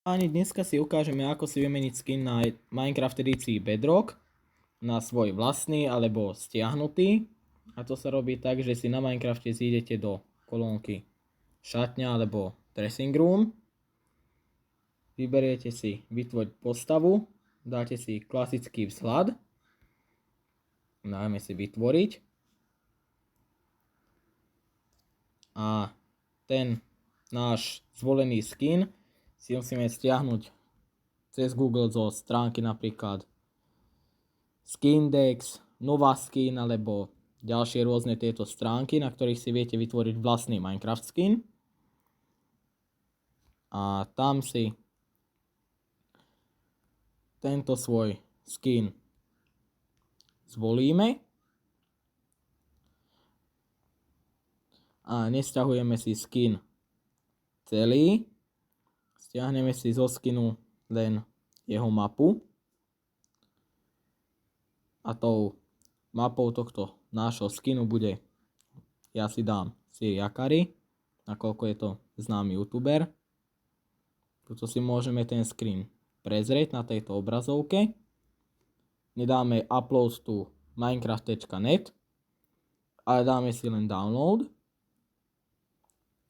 Ani dneska si ukážeme, ako si vymeniť skin na Minecraft edícii Bedrock na svoj vlastný alebo stiahnutý. A to sa robí tak, že si na Minecrafte zídete do kolónky šatňa alebo dressing room. Vyberiete si vytvoriť postavu, dáte si klasický vzhľad, dáme si vytvoriť a ten náš zvolený skin si musíme stiahnuť cez Google zo stránky napríklad Skindex, Novaskin alebo ďalšie rôzne tieto stránky, na ktorých si viete vytvoriť vlastný Minecraft skin. A tam si tento svoj skin zvolíme a nesťahujeme si skin celý. Stiahneme si zo skinu len jeho mapu a tou mapou tohto nášho skinu bude, ja si dám Siri Akari, nakoľko je to známy youtuber. Tuto si môžeme ten screen prezrieť na tejto obrazovke. Nedáme upload to minecraft.net, ale dáme si len download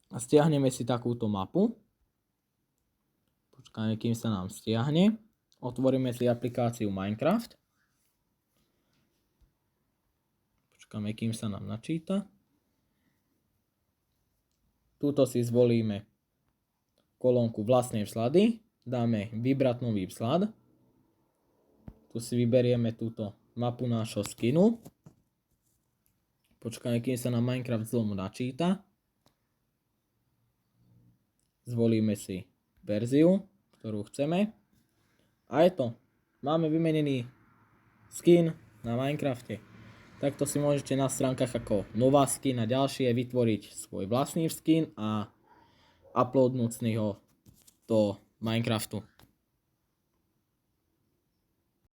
a stiahneme si takúto mapu. Počkáme, kým sa nám stiahne. Otvoríme si aplikáciu Minecraft. Počkáme, kým sa nám načíta. Tuto si zvolíme kolónku vlastné vzhľady. Dáme vybrať nový vzhľad. Tu si vyberieme túto mapu nášho skinu. Počkáme, kým sa nám Minecraft znovu načíta. Zvolíme si verziu, ktorú chceme. A je to. Máme vymenený skin na Minecrafte. Takto si môžete na stránkach ako Novaskin a ďalšie vytvoriť svoj vlastný skin a uploadnúť z neho do Minecraftu.